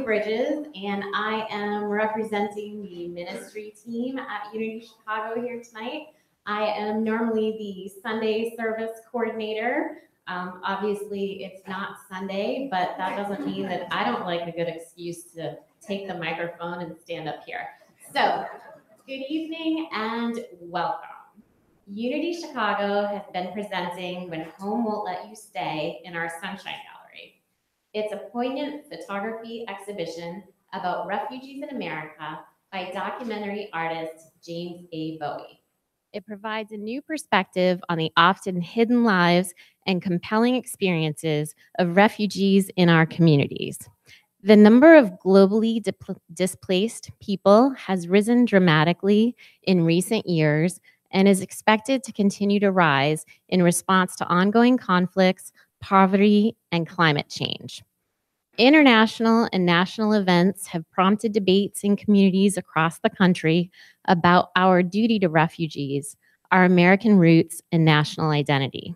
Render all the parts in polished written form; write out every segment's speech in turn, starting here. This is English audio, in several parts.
Bridges, and I am representing the ministry team at Unity Chicago here tonight. I am normally the Sunday service coordinator. Obviously, it's not Sunday, but that doesn't mean that I don't like a good excuse to take the microphone and stand up here. So, good evening and welcome. Unity Chicago has been presenting When Home Won't Let You Stay in our Sunshine Gallery. It's a poignant photography exhibition about refugees in America by documentary artist James A. Bowie. It provides a new perspective on the often hidden lives and compelling experiences of refugees in our communities. The number of globally displaced people has risen dramatically in recent years and is expected to continue to rise in response to ongoing conflicts, poverty, and climate change. International and national events have prompted debates in communities across the country about our duty to refugees, our American roots, and national identity.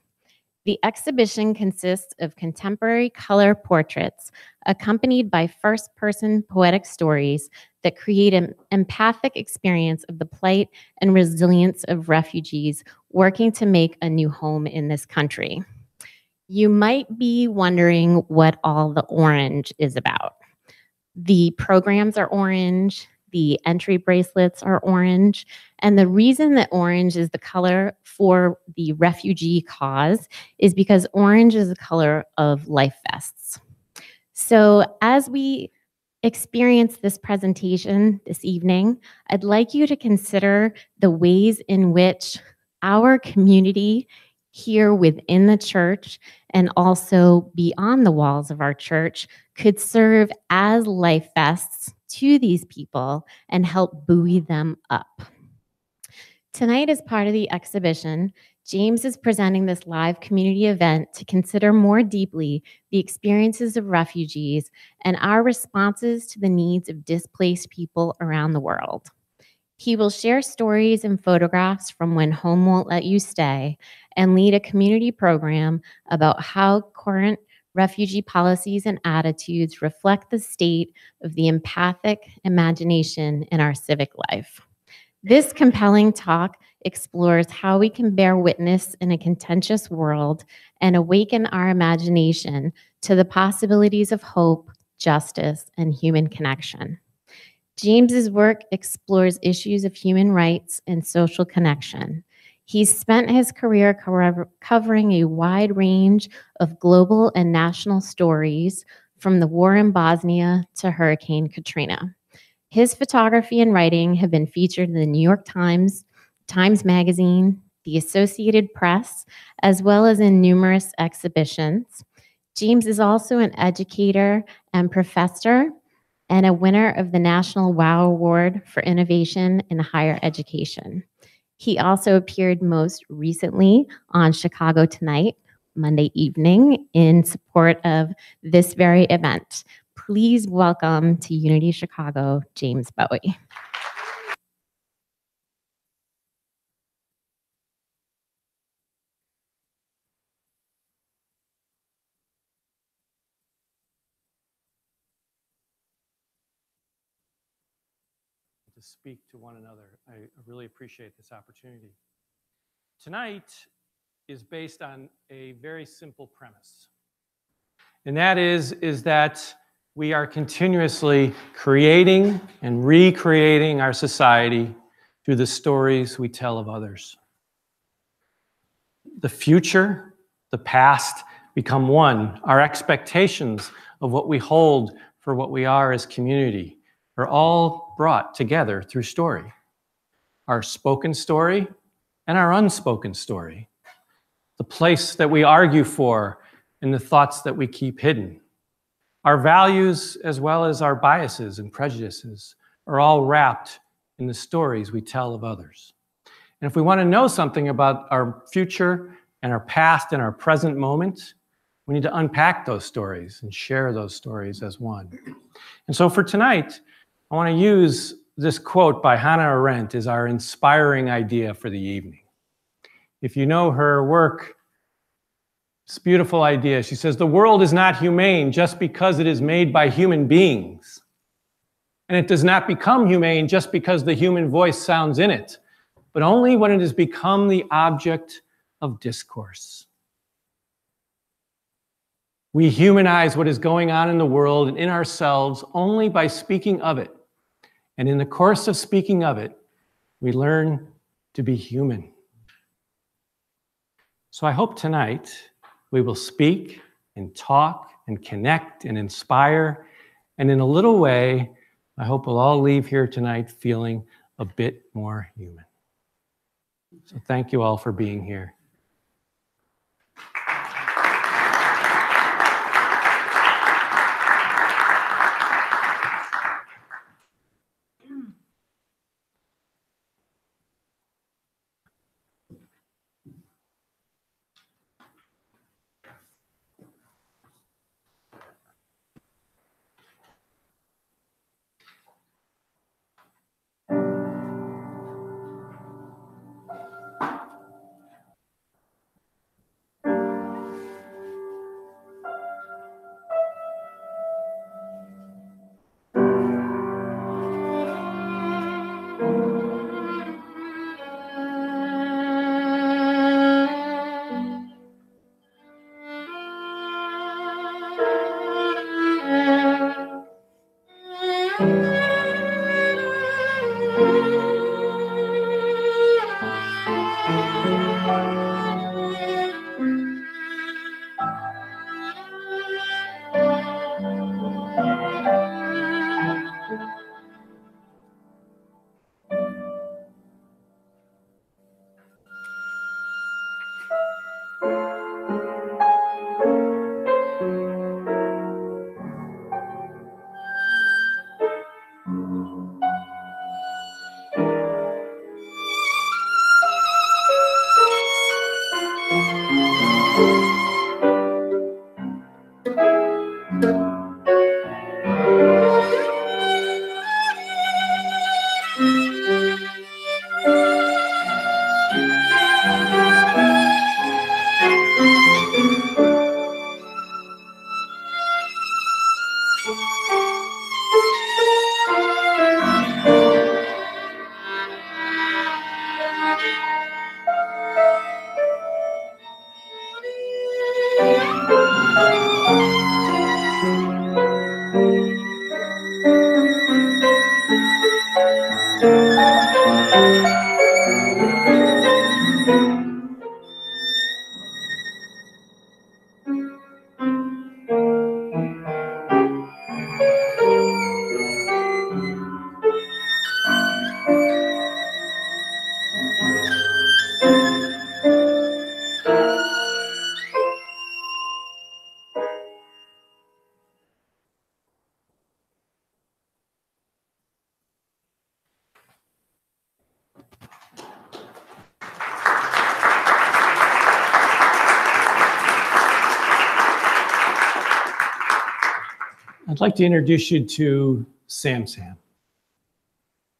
The exhibition consists of contemporary color portraits accompanied by first-person poetic stories that create an empathic experience of the plight and resilience of refugees working to make a new home in this country. You might be wondering what all the orange is about. The programs are orange, the entry bracelets are orange, and the reason that orange is the color for the refugee cause is because orange is the color of life vests. So as we experience this presentation this evening, I'd like you to consider the ways in which our community here within the church and also beyond the walls of our church could serve as life vests to these people and help buoy them up. Tonight, as part of the exhibition, James is presenting this live community event to consider more deeply the experiences of refugees and our responses to the needs of displaced people around the world. He will share stories and photographs from When Home Won't Let You Stay and lead a community program about how current refugee policies and attitudes reflect the state of the empathic imagination in our civic life. This compelling talk explores how we can bear witness in a contentious world and awaken our imagination to the possibilities of hope, justice, and human connection. James's work explores issues of human rights and social connection. He's spent his career covering a wide range of global and national stories, from the war in Bosnia to Hurricane Katrina. His photography and writing have been featured in the New York Times, Times Magazine, the Associated Press, as well as in numerous exhibitions. James is also an educator and professor and a winner of the National WOW Award for Innovation in Higher Education. He also appeared most recently on Chicago Tonight, Monday evening, in support of this very event. Please welcome to Unity Chicago, James Bowie. To speak to one another. I really appreciate this opportunity. Tonight is based on a very simple premise. And that is that we are continuously creating and recreating our society through the stories we tell of others. The future, the past become one. Our expectations of what we hold for what we are as community are all brought together through story. Our spoken story and our unspoken story. The place that we argue for and the thoughts that we keep hidden. Our values as well as our biases and prejudices are all wrapped in the stories we tell of others. And if we want to know something about our future and our past and our present moment, we need to unpack those stories and share those stories as one. And so for tonight, I want to use this quote by Hannah Arendt as our inspiring idea for the evening. If you know her work, it's a beautiful idea. She says, "The world is not humane just because it is made by human beings. And it does not become humane just because the human voice sounds in it, but only when it has become the object of discourse. We humanize what is going on in the world and in ourselves only by speaking of it. And in the course of speaking of it, we learn to be human. So I hope tonight we will speak and talk and connect and inspire. And in a little way, I hope we'll all leave here tonight feeling a bit more human. So thank you all for being here. I'd like to introduce you to Sam Sam.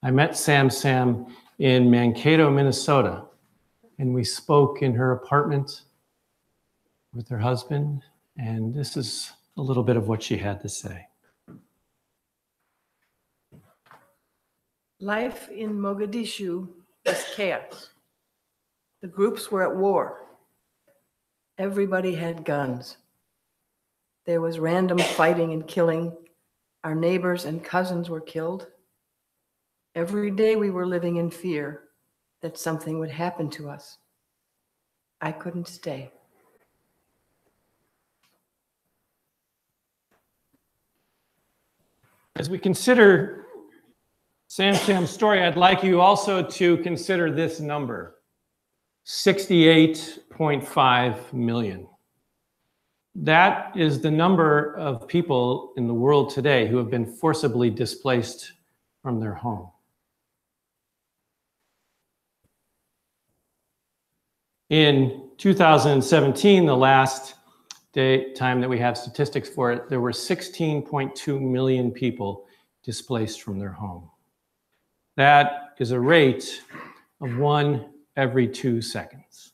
I met Sam Sam in Mankato, Minnesota, and we spoke in her apartment with her husband, and this is a little bit of what she had to say. Life in Mogadishu was chaos. The groups were at war. Everybody had guns. There was random fighting and killing. Our neighbors and cousins were killed. Every day we were living in fear that something would happen to us. I couldn't stay. As we consider Sam Sam's story, I'd like you also to consider this number, 68.5 million. That is the number of people in the world today who have been forcibly displaced from their home. In 2017, the last time that we have statistics for it, there were 16.2 million people displaced from their home. That is a rate of 1 every 2 seconds,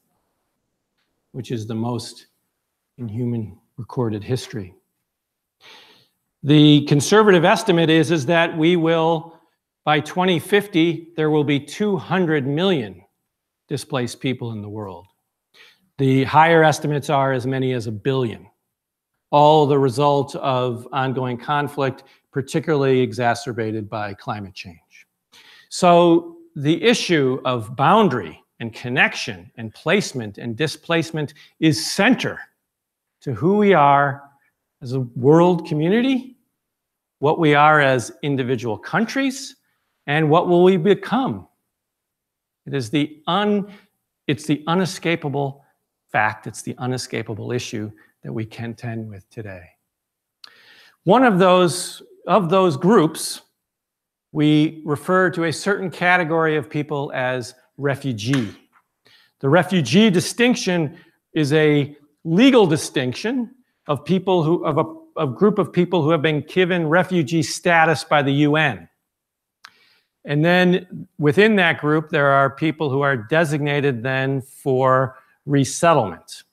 which is the most in human recorded history. The conservative estimate is that we will, by 2050, there will be 200 million displaced people in the world. The higher estimates are as many as 1 billion. All the result of ongoing conflict, particularly exacerbated by climate change. So the issue of boundary and connection and placement and displacement is center to who we are as a world community, what we are as individual countries, and what will we become. It's the unescapable fact, it's the unescapable issue that we contend with today. One of those groups, we refer to a certain category of people as refugee. The refugee distinction is a legal distinction of people who, of a group of people who have been given refugee status by the UN. And then within that group, there are people who are designated then for resettlement.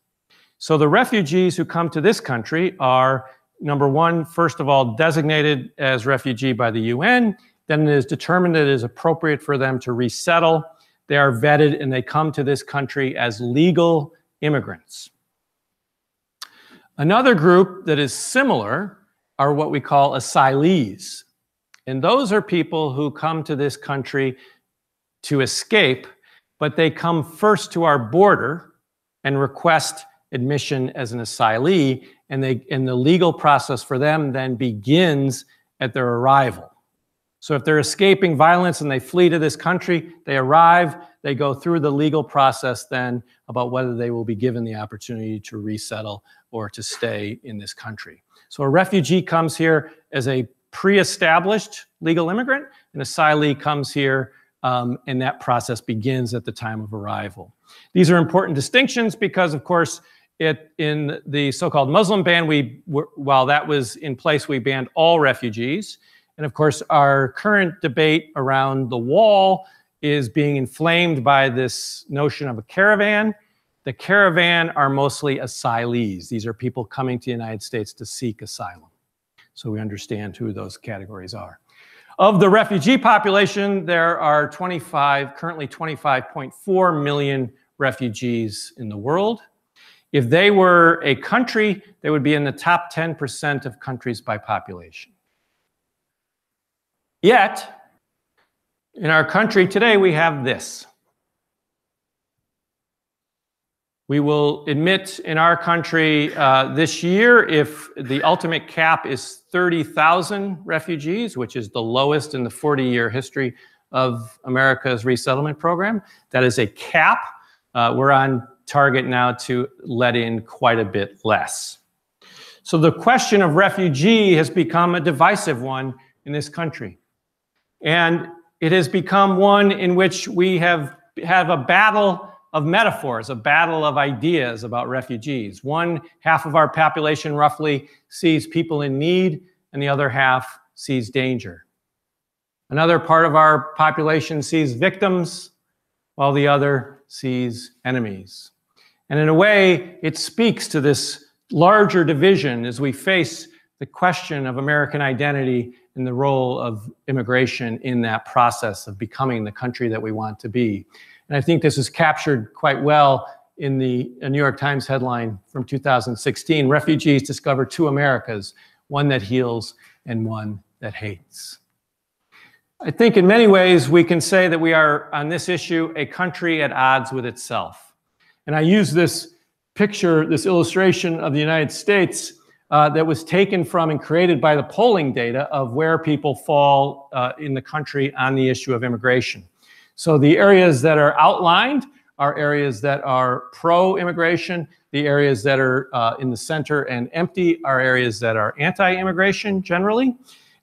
So the refugees who come to this country are, number one, first of all, designated as refugee by the UN. Then it is determined that it is appropriate for them to resettle. They are vetted and they come to this country as legal immigrants. Another group that is similar are what we call asylees. And those are people who come to this country to escape, but they come first to our border and request admission as an asylee, and the legal process for them then begins at their arrival. So if they're escaping violence and they flee to this country, they arrive, they go through the legal process then about whether they will be given the opportunity to resettle or to stay in this country. So a refugee comes here as a pre-established legal immigrant, an asylee comes here and that process begins at the time of arrival. These are important distinctions because, of course, in the so-called Muslim ban, while that was in place, we banned all refugees. And of course, our current debate around the wall is being inflamed by this notion of a caravan. The caravan are mostly asylees. These are people coming to the United States to seek asylum. So we understand who those categories are. Of the refugee population, there are currently 25.4 million refugees in the world. If they were a country, they would be in the top 10% of countries by population. Yet, in our country today, we have this. We will admit in our country this year, if the ultimate cap is 30,000 refugees, which is the lowest in the 40-year history of America's resettlement program, that is a cap. We're on target now to let in quite a bit less. So the question of refugee has become a divisive one in this country. And it has become one in which we have a battle of metaphors, a battle of ideas about refugees. One half of our population roughly sees people in need, and the other half sees danger. Another part of our population sees victims, while the other sees enemies. And in a way, it speaks to this larger division as we face the question of American identity and the role of immigration in that process of becoming the country that we want to be. And I think this is captured quite well in the New York Times headline from 2016, Refugees Discover Two Americas, one that heals and one that hates. I think in many ways we can say that we are, on this issue, a country at odds with itself. And I use this picture, this illustration of the United States that was taken from and created by the polling data of where people fall in the country on the issue of immigration. So the areas that are outlined are areas that are pro-immigration. The areas that are in the center and empty are areas that are anti-immigration generally.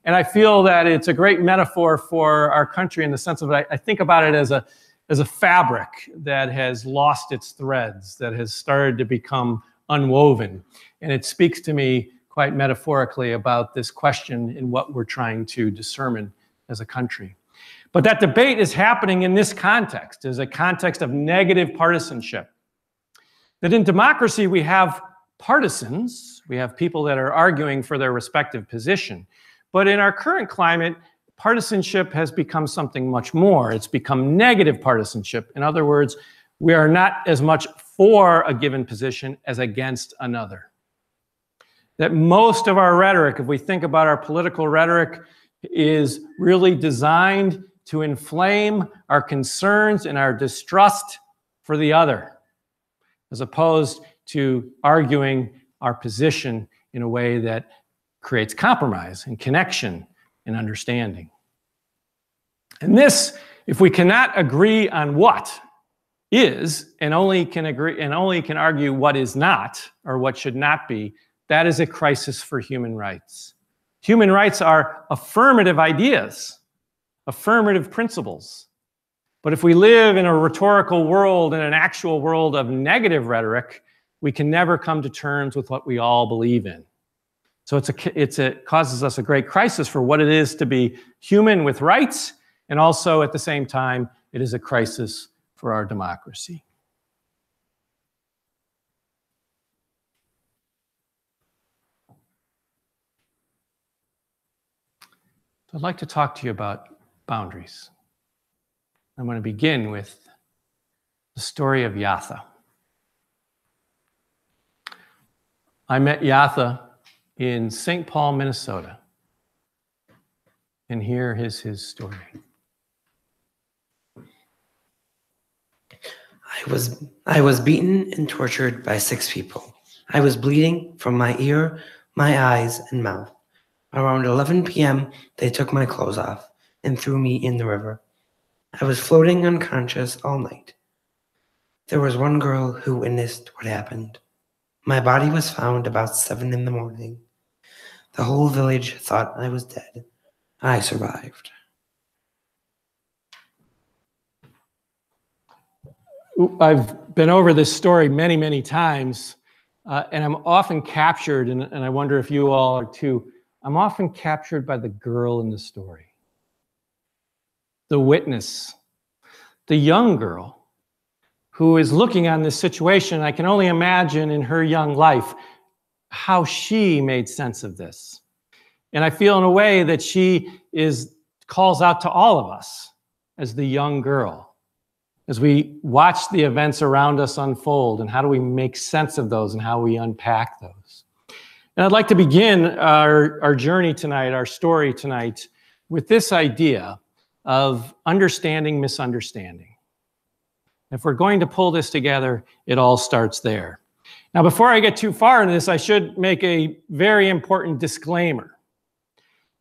And I feel that it's a great metaphor for our country in the sense of, I think about it as a fabric that has lost its threads, that has started to become unwoven. And it speaks to me quite metaphorically about this question in what we're trying to discern as a country. But that debate is happening in this context, as a context of negative partisanship. That in democracy we have partisans. We have people that are arguing for their respective position. But in our current climate, partisanship has become something much more. It's become negative partisanship. In other words, we are not as much for a given position as against another. That most of our rhetoric, if we think about our political rhetoric, is really designed to inflame our concerns and our distrust for the other, as opposed to arguing our position in a way that creates compromise and connection and understanding. And this, if we cannot agree on what is, and only can argue what is not or what should not be, that is a crisis for human rights. Human rights are affirmative ideas, affirmative principles. But if we live in a rhetorical world, in an actual world of negative rhetoric, we can never come to terms with what we all believe in. So it causes us a great crisis for what it is to be human with rights, and also at the same time, it is a crisis for our democracy. So I'd like to talk to you about boundaries. I'm going to begin with the story of Yatha. I met Yatha in St. Paul, Minnesota. And here is his story. I was beaten and tortured by 6 people. I was bleeding from my ear, my eyes, and mouth. Around 11 p.m., they took my clothes off and threw me in the river. I was floating unconscious all night. There was one girl who witnessed what happened. My body was found about 7 in the morning. The whole village thought I was dead. I survived. I've been over this story many, many times, and I'm often captured, and I wonder if you all are too, I'm often captured by the girl in the story. The witness, the young girl who is looking on this situation. I can only imagine in her young life how she made sense of this. And I feel in a way that she calls out to all of us as the young girl, as we watch the events around us unfold, and how do we make sense of those and how we unpack those. And I'd like to begin our journey tonight, our story tonight, with this idea of understanding misunderstanding. If we're going to pull this together, it all starts there. Now, before I get too far into this, I should make a very important disclaimer.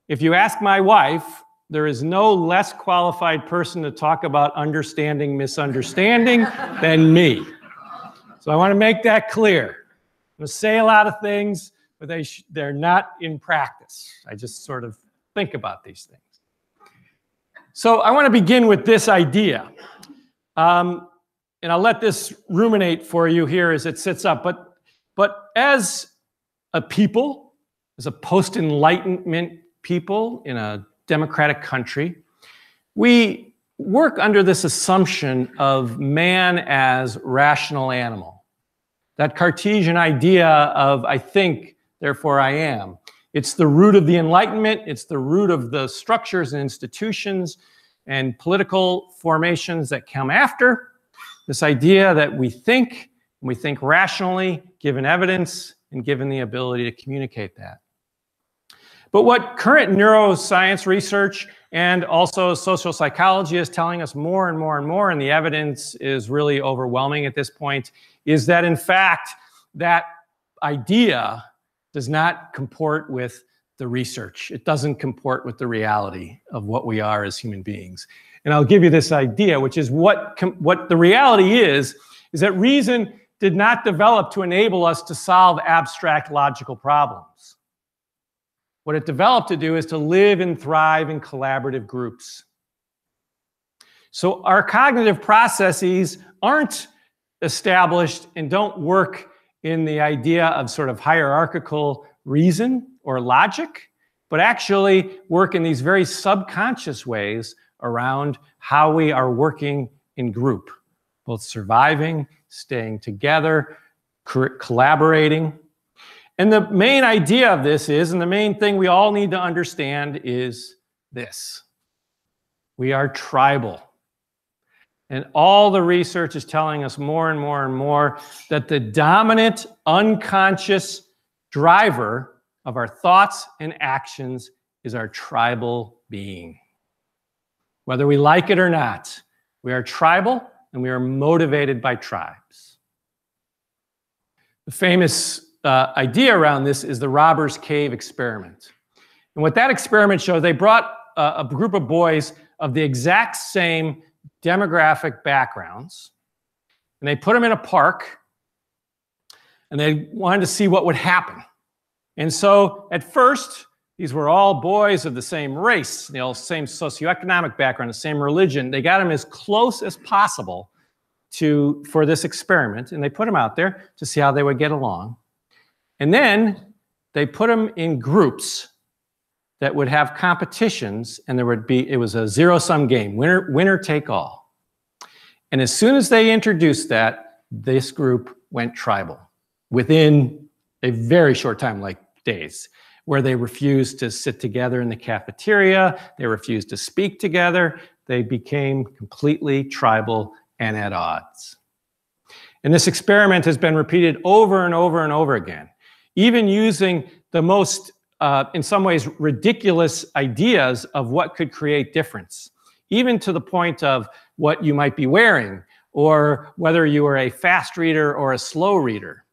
If you ask my wife, there is no less qualified person to talk about understanding misunderstanding than me. So I want to make that clear. I'm going to say a lot of things, but they're not in practice. I just sort of think about these things. So I want to begin with this idea. And I'll let this ruminate for you here as it sits up. But as a people, as a post-Enlightenment people in a democratic country, we work under this assumption of man as rational animal. That Cartesian idea of I think, therefore I am. It's the root of the Enlightenment. It's the root of the structures and institutions and political formations that come after. This idea that we think rationally, given evidence and given the ability to communicate that. But what current neuroscience research and also social psychology is telling us more and more and more, and the evidence is really overwhelming at this point, is that in fact, that idea does not comport with the research. It doesn't comport with the reality of what we are as human beings. And I'll give you this idea, which is what the reality is that reason did not develop to enable us to solve abstract logical problems. What it developed to do is to live and thrive in collaborative groups. So our cognitive processes aren't established and don't work in the idea of sort of hierarchical reason or logic, but actually work in these very subconscious ways around how we are working in group, both surviving, staying together, collaborating. And the main idea of this is, and the main thing we all need to understand is this: we are tribal. And all the research is telling us more and more and more that the dominant unconscious driver of our thoughts and actions is our tribal being. Whether we like it or not, we are tribal and we are motivated by tribes. The famous idea around this is the Robbers Cave experiment. And what that experiment showed, they brought a group of boys of the exact same demographic backgrounds, and they put them in a park, and they wanted to see what would happen. And so at first, these were all boys of the same race, same socioeconomic background, the same religion. They got them as close as possible for this experiment, and they put them out there to see how they would get along. And then they put them in groups that would have competitions, and it was a zero-sum game, winner take all. And as soon as they introduced that, this group went tribal within a very short time, like days, where they refused to sit together in the cafeteria, they refused to speak together, they became completely tribal and at odds. And this experiment has been repeated over and over and over again, even using the most in some ways, ridiculous ideas of what could create difference, even to the point of what you might be wearing, or whether you are a fast reader or a slow reader.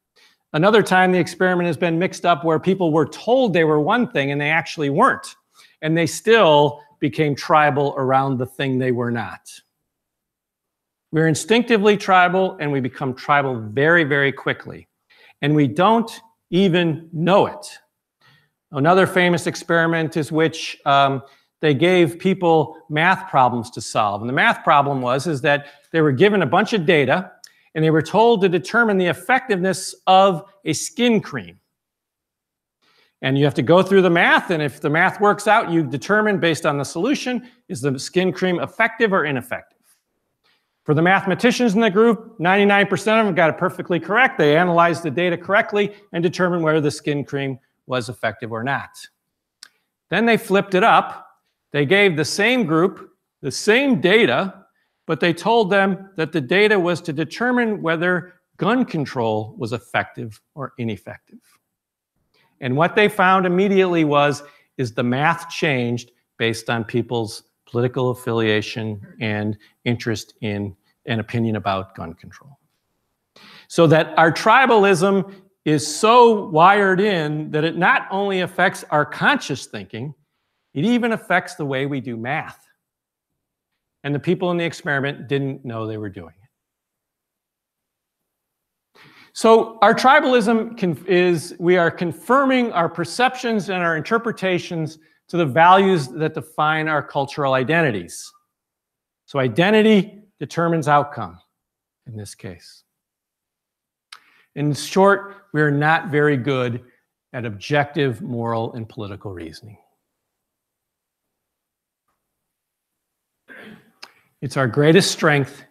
Another time, the experiment has been mixed up where people were told they were one thing and they actually weren't, and they still became tribal around the thing they were not. We're instinctively tribal, and we become tribal very, very quickly, and we don't even know it. Another famous experiment is which they gave people math problems to solve. And the math problem is that they were given a bunch of data, and they were told to determine the effectiveness of a skin cream. And you have to go through the math, and if the math works out, you determine based on the solution, is the skin cream effective or ineffective? For the mathematicians in the group, 99% of them got it perfectly correct. They analyzed the data correctly and determined whether the skin cream was effective or not. Then they flipped it up. They gave the same group the same data, but they told them that the data was to determine whether gun control was effective or ineffective. And what they found immediately is the math changed based on people's political affiliation and interest in an opinion about gun control. So that our tribalism is so wired in that it not only affects our conscious thinking, it even affects the way we do math. And the people in the experiment didn't know they were doing it. So our tribalism we are confirming our perceptions and our interpretations to the values that define our cultural identities. So identity determines outcome in this case. In short, we are not very good at objective moral and political reasoning. It's our greatest strength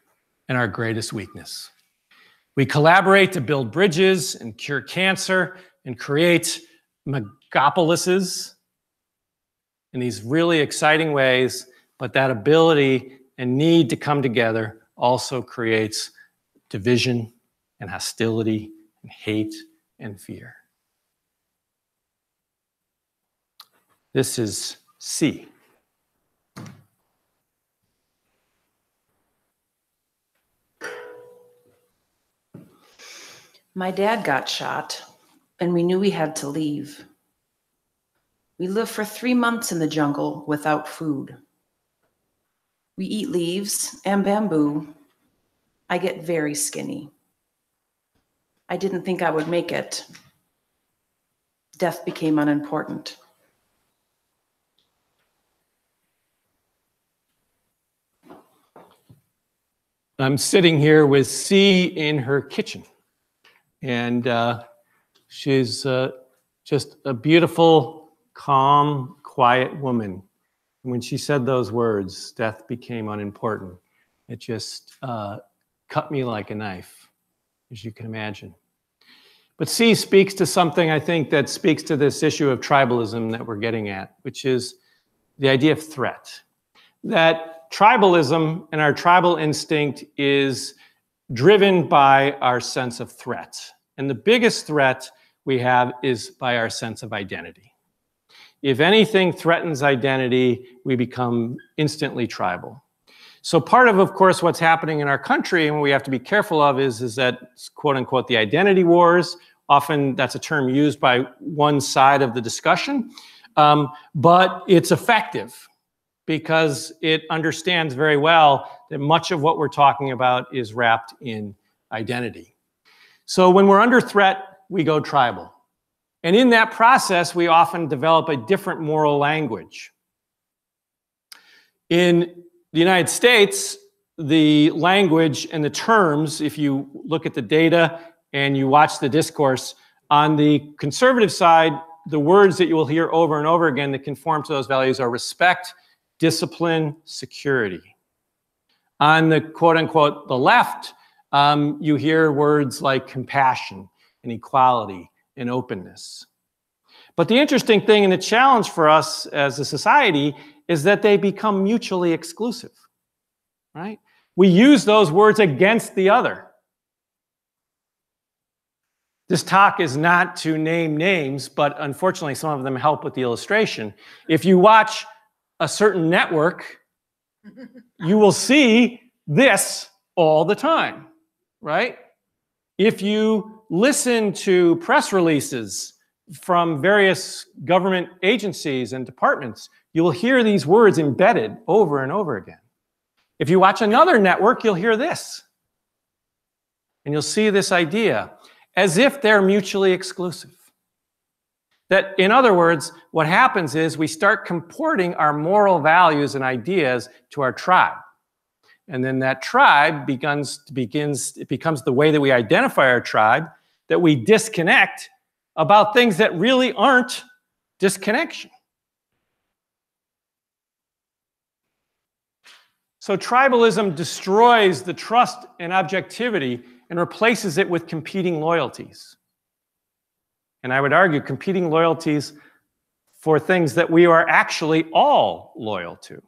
and our greatest weakness. We collaborate to build bridges and cure cancer and create megapolises in these really exciting ways, but that ability and need to come together also creates division and hostility and hate and fear. This is C. My dad got shot, and we knew we had to leave. We lived for 3 months in the jungle without food. We eat leaves and bamboo. I get very skinny. I didn't think I would make it. Death became unimportant. I'm sitting here with C in her kitchen. And she's just a beautiful, calm, quiet woman. And when she said those words, death became unimportant, it just cut me like a knife, as you can imagine. But C speaks to something, I think, that speaks to this issue of tribalism that we're getting at, which is the idea of threat. That tribalism and our tribal instinct is driven by our sense of threat. And the biggest threat we have is by our sense of identity. If anything threatens identity, we become instantly tribal. So part of course, what's happening in our country and what we have to be careful of is that, quote unquote, the identity wars. Often that's a term used by one side of the discussion, but it's effective because it understands very well that much of what we're talking about is wrapped in identity. So when we're under threat, we go tribal. And in that process, we often develop a different moral language. In the United States, the language and the terms, if you look at the data and you watch the discourse, on the conservative side, the words that you will hear over and over again that conform to those values are respect, discipline, security. On the quote unquote, the left, you hear words like compassion and equality and openness. But the interesting thing and the challenge for us as a society is that they become mutually exclusive, right? We use those words against the other. This talk is not to name names, but unfortunately some of them help with the illustration. If you watch a certain network, you will see this all the time, right? If you listen to press releases from various government agencies and departments, you will hear these words embedded over and over again. If you watch another network, you'll hear this. And you'll see this idea as if they're mutually exclusive. That, in other words, what happens is we start comporting our moral values and ideas to our tribe. And then that tribe it becomes the way that we identify our tribe, that we disconnect about things that really aren't disconnection. So tribalism destroys the trust and objectivity and replaces it with competing loyalties. And I would argue competing loyalties for things that we are actually all loyal to.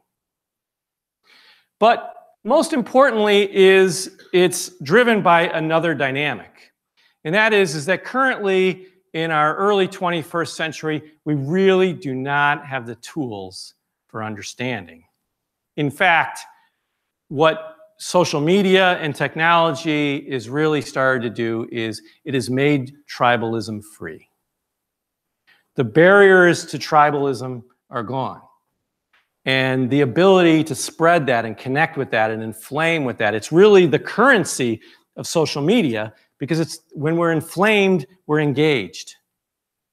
But most importantly it's driven by another dynamic. And that is that currently in our early 21st century, we really do not have the tools for understanding. In fact, what social media and technology is really started to do is it has made tribalism free. The barriers to tribalism are gone. And the ability to spread that and connect with that and inflame with that, it's really the currency of social media, because it's when we're inflamed, we're engaged.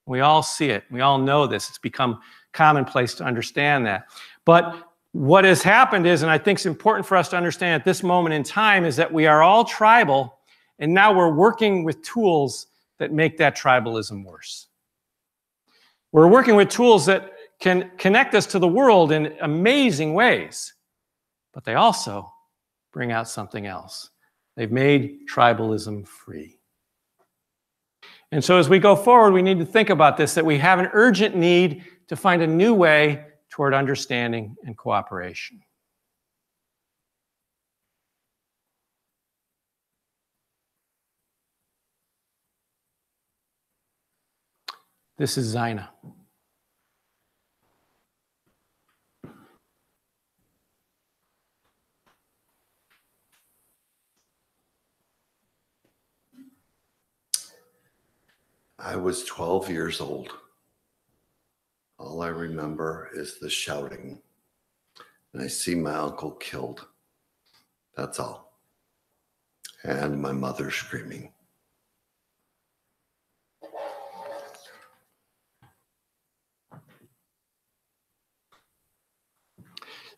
We all see it. We all know this. It's become commonplace to understand that. But what has happened is, and I think it's important for us to understand at this moment in time, is that we are all tribal, and now we're working with tools that make that tribalism worse. We're working with tools that can connect us to the world in amazing ways, but they also bring out something else. They've made tribalism free. And so as we go forward, we need to think about this, that we have an urgent need to find a new way toward understanding and cooperation. This is Zina. I was 12 years old. All I remember is the shouting. And I see my uncle killed. That's all. And my mother screaming.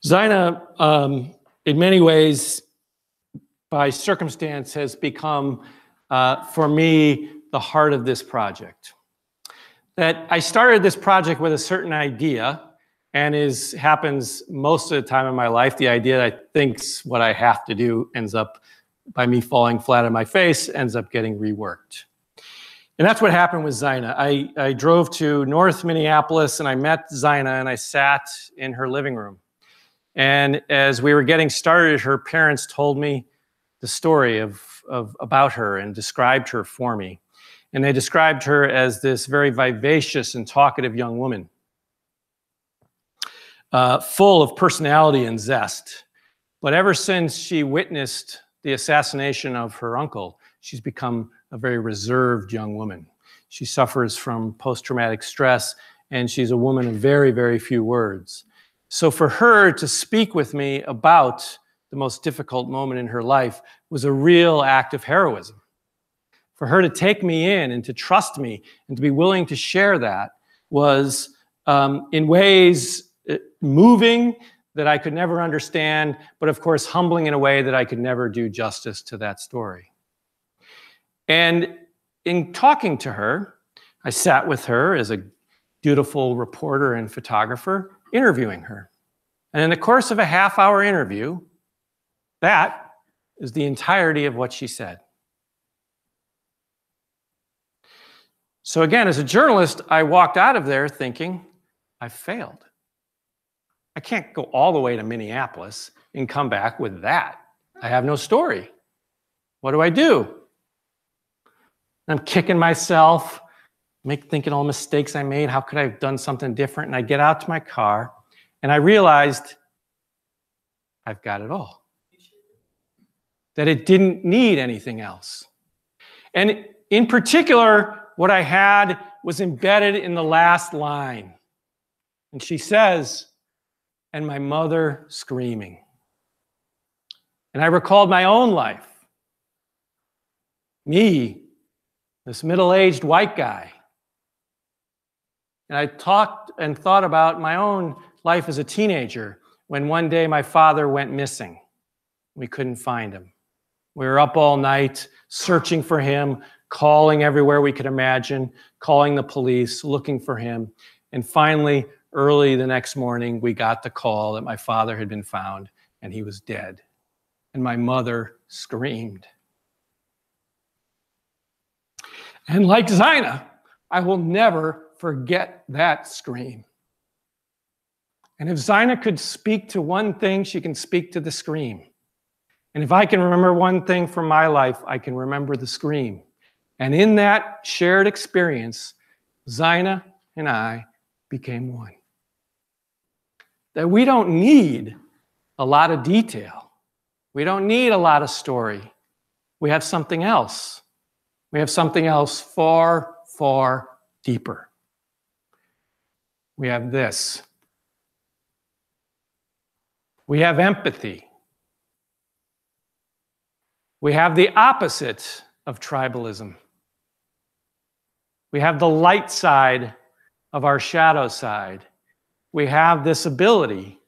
Zina, in many ways, by circumstance, has become, for me, the heart of this project. That I started this project with a certain idea, and happens most of the time in my life. The idea that I think's what I have to do ends up, by me falling flat on my face, ends up getting reworked. And that's what happened with Zina. I drove to North Minneapolis and I met Zina and I sat in her living room. And as we were getting started, her parents told me the story about her and described her for me. And they described her as this very vivacious and talkative young woman, full of personality and zest. But ever since she witnessed the assassination of her uncle, she's become a very reserved young woman. She suffers from post-traumatic stress, and she's a woman of very, very few words. So for her to speak with me about the most difficult moment in her life was a real act of heroism. For her to take me in and to trust me and to be willing to share that was in ways moving that I could never understand, but of course humbling in a way that I could never do justice to that story. And in talking to her, I sat with her as a dutiful reporter and photographer, interviewing her. And in the course of a half-hour interview, that is the entirety of what she said. So again, as a journalist, I walked out of there thinking, I failed. I can't go all the way to Minneapolis and come back with that. I have no story. What do I do? I'm kicking myself, thinking all the mistakes I made. How could I have done something different? And I get out to my car and I realized I've got it all. That it didn't need anything else. And in particular, what I had was embedded in the last line. And she says, and my mother screaming. And I recalled my own life. Me, this middle-aged white guy. And I talked and thought about my own life as a teenager when one day my father went missing. We couldn't find him. We were up all night searching for him, calling everywhere we could imagine, calling the police, looking for him. And finally, early the next morning, we got the call that my father had been found and he was dead. And my mother screamed. And like Zina, I will never forget that scream. And if Zina could speak to one thing, she can speak to the scream. And if I can remember one thing from my life, I can remember the scream. And in that shared experience, Zina and I became one. That we don't need a lot of detail. We don't need a lot of story. We have something else. We have something else far, far deeper. We have this. We have empathy. We have the opposite of tribalism. We have the light side of our shadow side. We have this ability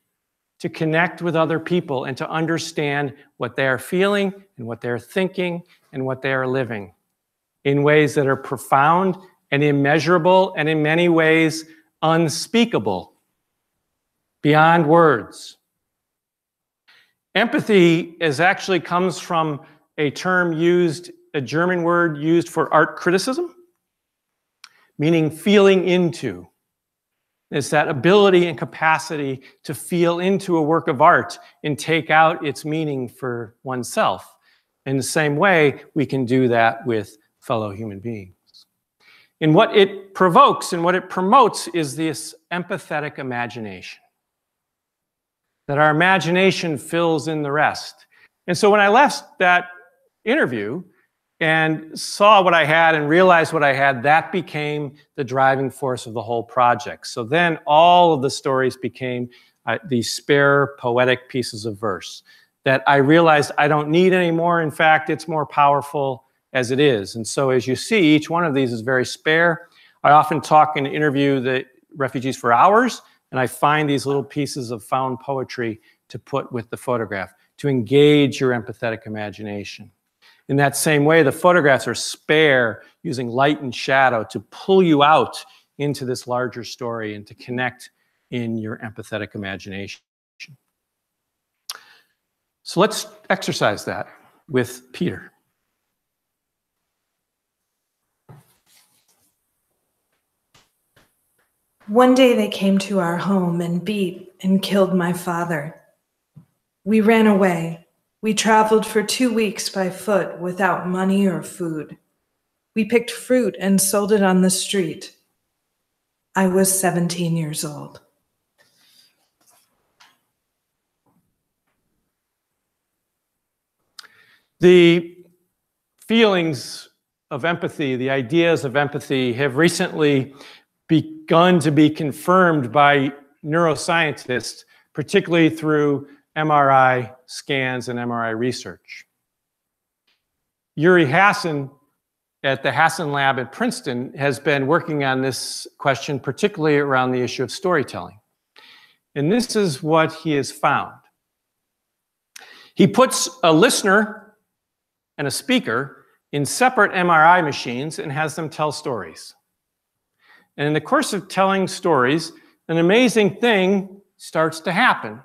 to connect with other people and to understand what they are feeling and what they're thinking and what they are living in ways that are profound and immeasurable and in many ways unspeakable, beyond words. Empathy actually comes from a term used, a German word used for art criticism, meaning feeling into. It's that ability and capacity to feel into a work of art and take out its meaning for oneself. In the same way, we can do that with fellow human beings. And what it provokes and what it promotes is this empathetic imagination. That our imagination fills in the rest. And so when I left that interview and saw what I had and realized what I had, that became the driving force of the whole project. So then all of the stories became these spare poetic pieces of verse that I realized I don't need anymore. In fact, it's more powerful as it is. And so as you see, each one of these is very spare. I often talk and interview the refugees for hours, and I find these little pieces of found poetry to put with the photograph to engage your empathetic imagination. In that same way, the photographs are spare, using light and shadow to pull you out into this larger story and to connect in your empathetic imagination. So let's exercise that with Peter. One day they came to our home and beat and killed my father. We ran away. We traveled for 2 weeks by foot without money or food. We picked fruit and sold it on the street. I was 17 years old. The feelings of empathy, the ideas of empathy have recently begun to be confirmed by neuroscientists, particularly through MRI scans and MRI research. Yuri Hasson at the Hasson Lab at Princeton has been working on this question, particularly around the issue of storytelling. And this is what he has found. He puts a listener and a speaker in separate MRI machines and has them tell stories. And in the course of telling stories, an amazing thing starts to happen.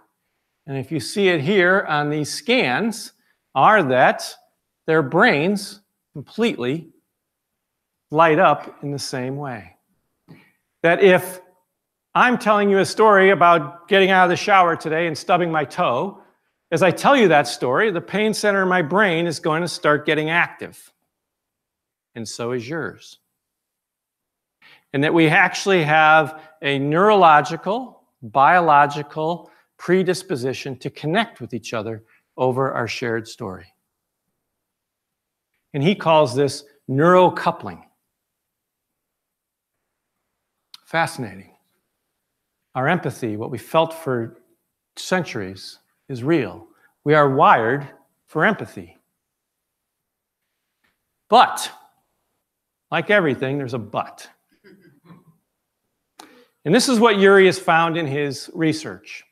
And if you see it here on these scans, are that their brains completely light up in the same way. That if I'm telling you a story about getting out of the shower today and stubbing my toe, as I tell you that story, the pain center in my brain is going to start getting active. And so is yours. And that we actually have a neurological, biological predisposition to connect with each other over our shared story. And he calls this neurocoupling. Fascinating. Our empathy, what we felt for centuries, is real. We are wired for empathy. But, like everything, there's a but. And this is what Yuri has found in his research.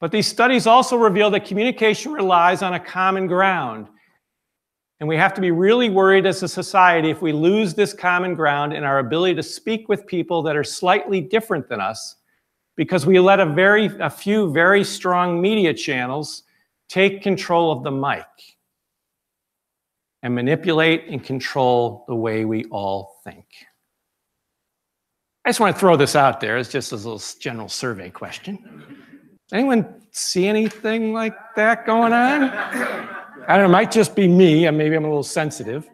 But these studies also reveal that communication relies on a common ground. And we have to be really worried as a society if we lose this common ground in our ability to speak with people that are slightly different than us, because we let a few very strong media channels take control of the mic and manipulate and control the way we all think. I just want to throw this out there as just a little general survey question. Anyone see anything like that going on? I don't know, it might just be me, and maybe I'm a little sensitive.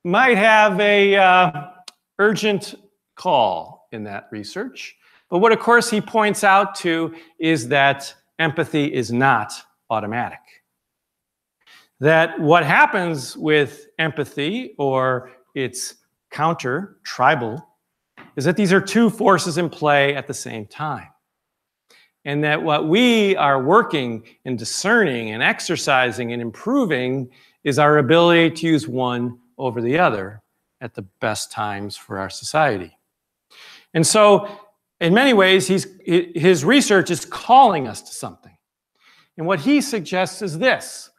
Might have a urgent call in that research. But what, of course, he points out to is that empathy is not automatic. That what happens with empathy, or its counter, tribal, is that these are two forces in play at the same time. And that what we are working and discerning and exercising and improving is our ability to use one over the other at the best times for our society. And so, in many ways, his research is calling us to something. And what he suggests is this.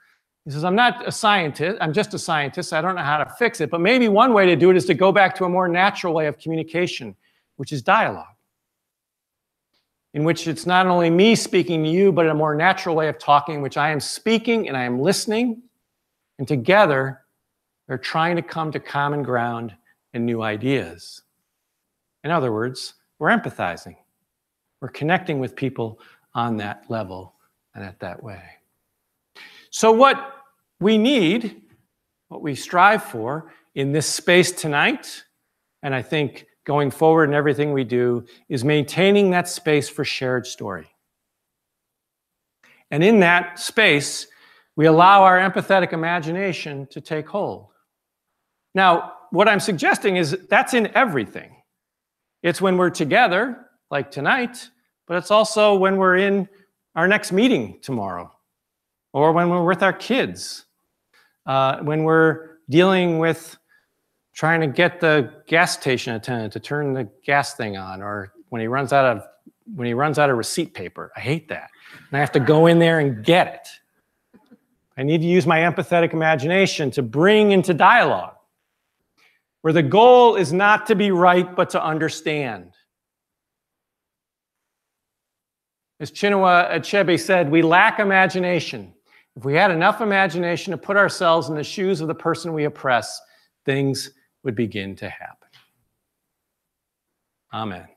He says, I'm not a scientist, I'm just a scientist, I don't know how to fix it, but maybe one way to do it is to go back to a more natural way of communication, which is dialogue. In which it's not only me speaking to you, but a more natural way of talking, in which I am speaking and I am listening, and together they're trying to come to common ground and new ideas. In other words, we're empathizing. We're connecting with people on that level and at that way. So what we need, what we strive for in this space tonight, and I think going forward in everything we do, is maintaining that space for shared story. And in that space, we allow our empathetic imagination to take hold. Now, what I'm suggesting is that's in everything. It's when we're together, like tonight, but it's also when we're in our next meeting tomorrow, or when we're with our kids, when we're dealing with trying to get the gas station attendant to turn the gas thing on, or when he runs out of receipt paper. I hate that. And I have to go in there and get it. I need to use my empathetic imagination to bring into dialogue, where the goal is not to be right, but to understand. As Chinua Achebe said, we lack imagination. If we had enough imagination to put ourselves in the shoes of the person we oppress, things would begin to happen. Amen.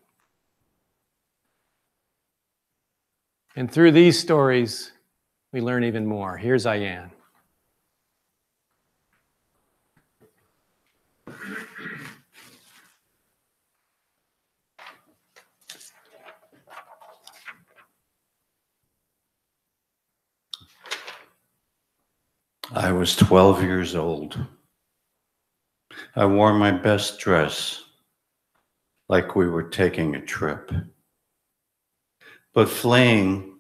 And through these stories, we learn even more. Here's Ayan. I was 12 years old. I wore my best dress, like we were taking a trip. But fleeing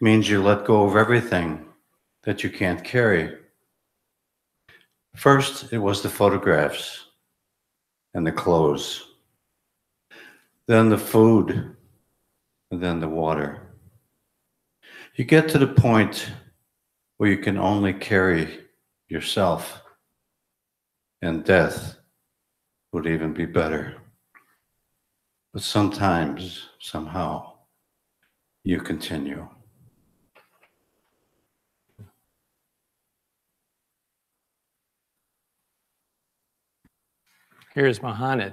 means you let go of everything that you can't carry. First, it was the photographs and the clothes, then the food, and then the water. You get to the point where you can only carry yourself, and death would even be better. But sometimes, somehow, you continue. Here's Mohanad.